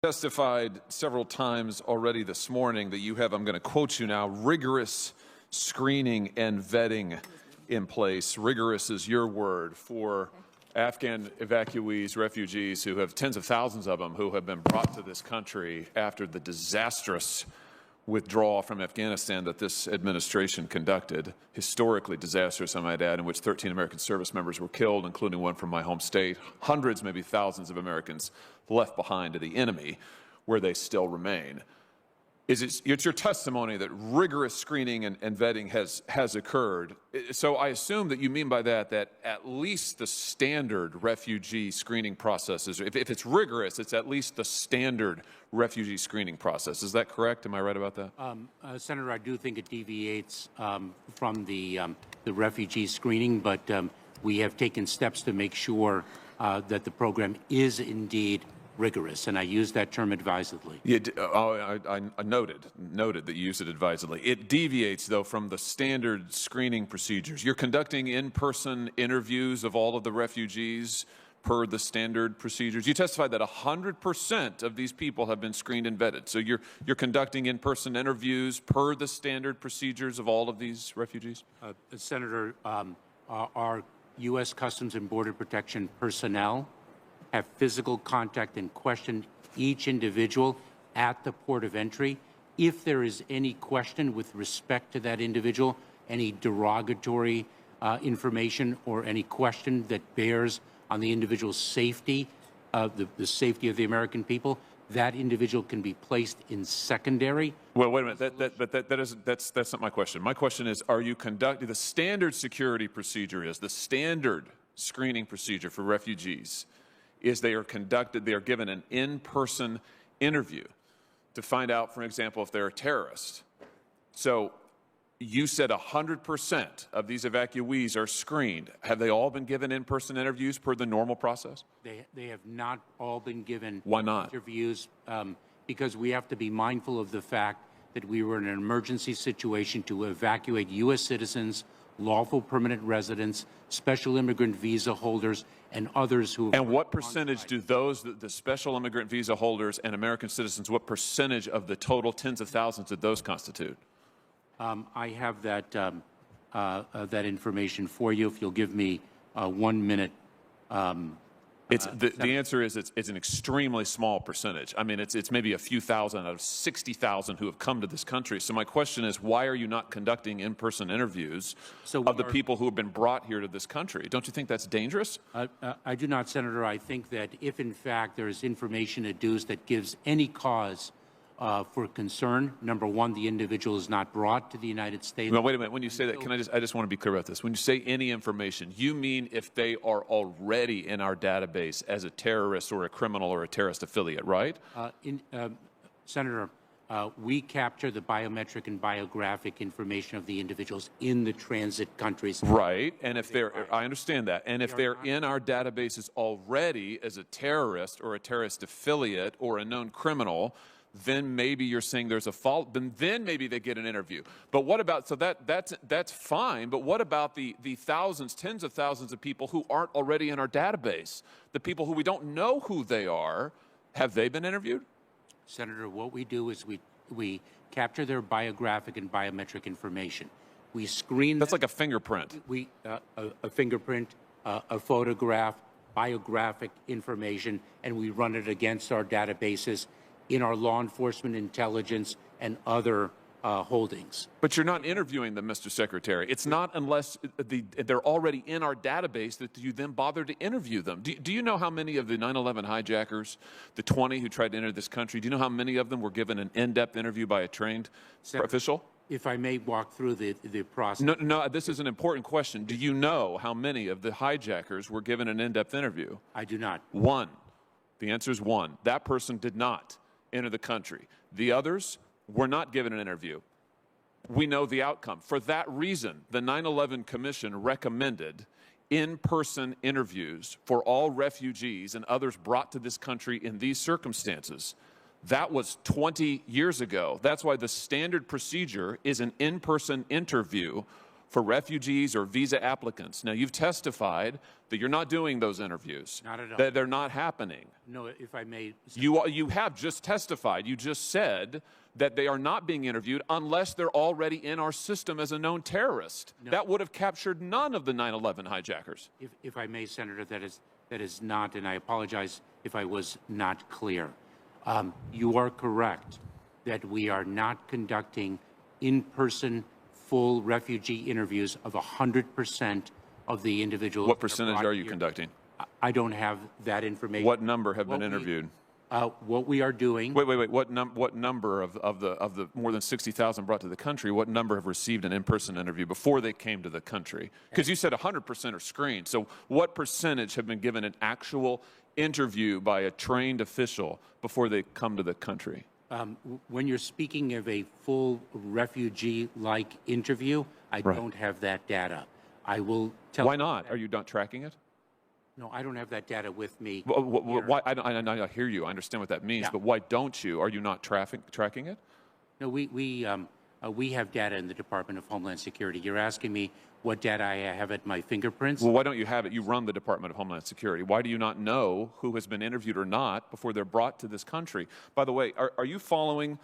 Testified several times already this morning that you have, I'm going to quote you now, rigorous screening and vetting in place. Rigorous is your word for Afghan evacuees, refugees who have tens of thousands of them who have been brought to this country after the disastrous withdrawal from Afghanistan that this administration conducted, historically disastrous, I might add, in which 13 American service members were killed, including one from my home state, hundreds, maybe thousands of Americans left behind to the enemy, where they still remain. It's your testimony that rigorous screening and vetting has occurred. So I assume that you mean by that at least the standard refugee screening processes, if it's rigorous, it's at least the standard refugee screening process. Is that correct? Am I right about that? Senator, I do think it deviates from the refugee screening, but we have taken steps to make sure that the program is indeed rigorous, and I use that term advisedly. Yeah, I noted that you use it advisedly. It deviates, though, from the standard screening procedures. You're conducting in-person interviews of all of the refugees per the standard procedures. You testified that 100% of these people have been screened and vetted. So you're conducting in-person interviews per the standard procedures of all of these refugees? Senator, our U.S. Customs and Border Protection personnel have physical contact and question each individual at the port of entry. If there is any question with respect to that individual, any derogatory information or any question that bears on the individual's safety, the safety of the American people, that individual can be placed in secondary. Well, wait a minute. That's not my question. My question is, are you conducting the standard security procedure? Is the standard screening procedure for refugees is they are given an in-person interview to find out, for example, if they're a terrorist. So you said 100% of these evacuees are screened. Have they all been given in-person interviews per the normal process? They have not all been given Why not? Interviews because we have to be mindful of the fact that we were in an emergency situation to evacuate U.S. citizens, lawful permanent residents, special immigrant visa holders, and others who have... And what percentage do those, the special immigrant visa holders and American citizens, what percentage of the total tens of thousands did those constitute? I have that information for you. If you'll give me 1 minute. The answer is it's an extremely small percentage. I mean, it's maybe a few thousand out of 60,000 who have come to this country. So my question is, why are you not conducting in-person interviews of the people who have been brought here to this country? Don't you think that's dangerous? I do not, Senator. I think that if, in fact, there is information adduced that gives any cause for concern, number one, the individual is not brought to the United States. Well, wait a minute. When you say that, I just want to be clear about this. When you say any information, you mean if they are already in our database as a terrorist or a criminal or a terrorist affiliate, right? Senator, we capture the biometric and biographic information of the individuals in the transit countries. Right. And if I understand that. And if they're in our databases already as a terrorist or a terrorist affiliate or a known criminal, then maybe you're saying there's a fault, then maybe they get an interview. But what about, so that's fine, but what about the thousands, tens of thousands of people who aren't already in our database? The people who we don't know who they are, have they been interviewed? Senator, what we do is we capture their biographic and biometric information. We screen... That's like a fingerprint. A fingerprint, a photograph, biographic information, and we run it against our databases in our law enforcement, intelligence, and other holdings. But you're not interviewing them, Mr. Secretary. It's not unless they're already in our database that you then bother to interview them. Do you know how many of the 9/11 hijackers, the 20 who tried to enter this country, do you know how many of them were given an in-depth interview by a trained official? If I may walk through the process. No, this is an important question. Do you know how many of the hijackers were given an in-depth interview? I do not. One. The answer is one. That person did not enter the country. The others were not given an interview. We know the outcome. For that reason, the 9/11 Commission recommended in-person interviews for all refugees and others brought to this country in these circumstances. That was 20 years ago. That's why the standard procedure is an in-person interview for refugees or visa applicants. Now, you've testified that you're not doing those interviews. Not at all. That they're not happening. No, if I may. You have just testified. You just said that they are not being interviewed unless they're already in our system as a known terrorist. No. That would have captured none of the 9/11 hijackers. If I may, Senator, that is not, and I apologize if I was not clear. You are correct that we are not conducting in-person full refugee interviews of 100% of the individuals. What percentage are you conducting? I don't have that information. What number have been interviewed? What we are doing. Wait. What number of the more than 60,000 brought to the country, what number have received an in-person interview before they came to the country? Because you said 100% are screened. So what percentage have been given an actual interview by a trained official before they come to the country? When you're speaking of a full refugee-like interview, I don't have that data. I will tell. Why not? Are you not tracking it? No, I don't have that data with me. Why? I hear you. I understand what that means. Yeah. But why don't you? Are you not tracking it? No, we have data in the Department of Homeland Security. You're asking me what data I have at my fingerprints? Well, why don't you have it? You run the Department of Homeland Security. Why do you not know who has been interviewed or not before they're brought to this country? By the way, are you following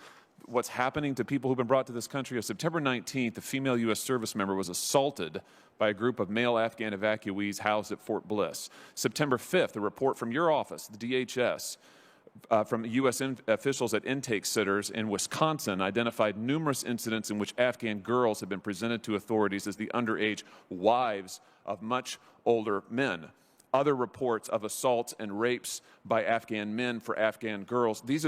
what's happening to people who've been brought to this country? On September 19th, a female U.S. service member was assaulted by a group of male Afghan evacuees housed at Fort Bliss. September 5th, a report from your office, the DHS, from U.S. officials at intake centers in Wisconsin identified numerous incidents in which Afghan girls have been presented to authorities as the underage wives of much older men. Other reports of assaults and rapes by Afghan men for Afghan girls. These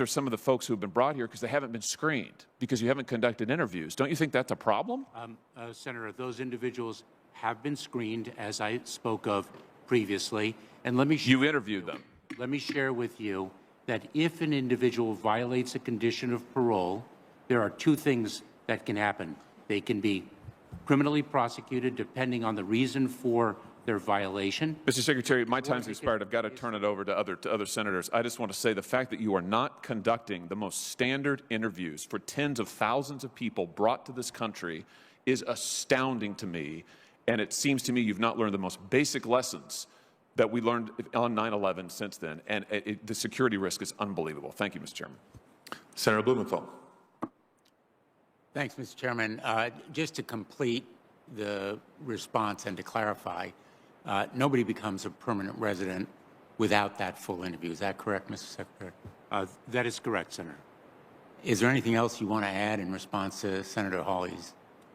are some of the folks who have been brought here because they haven't been screened, because you haven't conducted interviews. Don't you think that's a problem? Senator, those individuals have been screened, as I spoke of previously. And let me You interviewed them. Let me share with you that if an individual violates a condition of parole, there are two things that can happen. They can be criminally prosecuted depending on the reason for their violation. Mr. Secretary, my time's expired. I've got to turn it over to other senators. I just want to say the fact that you are not conducting the most standard interviews for tens of thousands of people brought to this country is astounding to me, and it seems to me you've not learned the most basic lessons that we learned on 9/11 since then, and the security risk is unbelievable. Thank you, Mr. Chairman. Senator Blumenthal. Thanks, Mr. Chairman. Just to complete the response and to clarify, nobody becomes a permanent resident without that full interview. Is that correct, Mr. Secretary? That is correct, Senator. Is there anything else you want to add in response to Senator Hawley's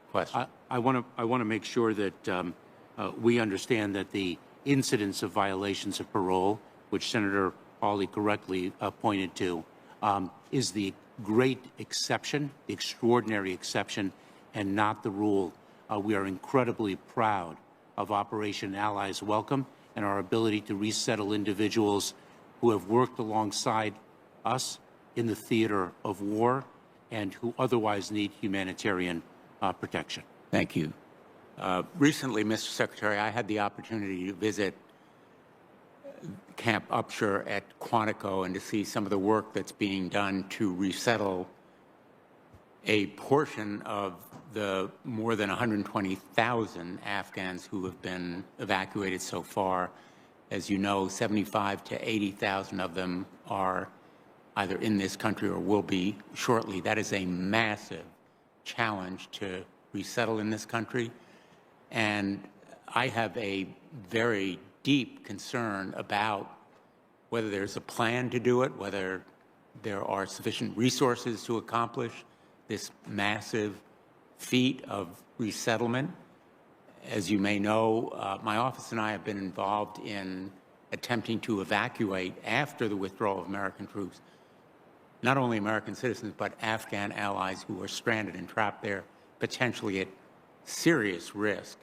question? I want to make sure that we understand that the incidence of violations of parole, which Senator Hawley correctly pointed to, is the great exception, the extraordinary exception, and not the rule. We are incredibly proud of Operation Allies Welcome and our ability to resettle individuals who have worked alongside us in the theater of war and who otherwise need humanitarian protection. Thank you. Recently, Mr. Secretary, I had the opportunity to visit Camp Upshur at Quantico and to see some of the work that's being done to resettle a portion of the more than 120,000 Afghans who have been evacuated so far. As you know, 75 to 80,000 of them are either in this country or will be shortly. That is a massive challenge to resettle in this country. And I have a very deep concern about whether there's a plan to do it, whether there are sufficient resources to accomplish this massive feat of resettlement. As you may know, my office and I have been involved in attempting to evacuate after the withdrawal of American troops, not only American citizens, but Afghan allies who are stranded and trapped there, potentially at serious risk.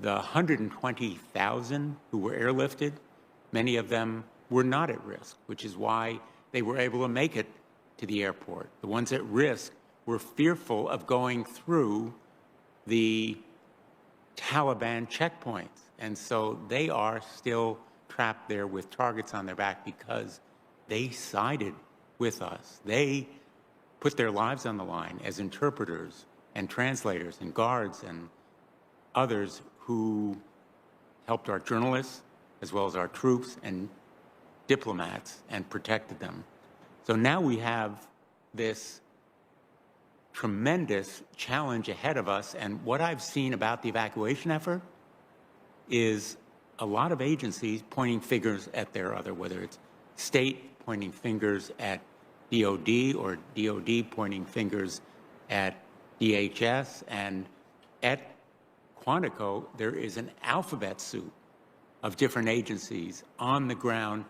The 120,000 who were airlifted, many of them were not at risk, which is why they were able to make it to the airport. The ones at risk were fearful of going through the Taliban checkpoints. And so they are still trapped there with targets on their back because they sided with us. They put their lives on the line as interpreters and translators and guards and others who helped our journalists as well as our troops and diplomats and protected them. So now we have this tremendous challenge ahead of us, and what I've seen about the evacuation effort is a lot of agencies pointing fingers at their other, whether it's state pointing fingers at DOD or DOD pointing fingers at DHS, and at Quantico, there is an alphabet soup of different agencies on the ground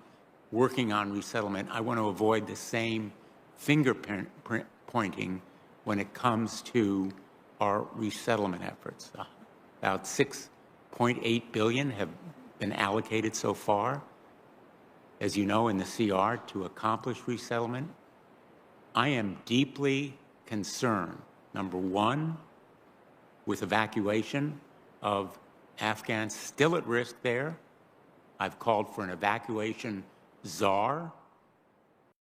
working on resettlement. I want to avoid the same finger pointing when it comes to our resettlement efforts. About $6.8 billion have been allocated so far, as you know, in the CR to accomplish resettlement. I am deeply concerned, number one, with evacuation of Afghans still at risk there. I've called for an evacuation czar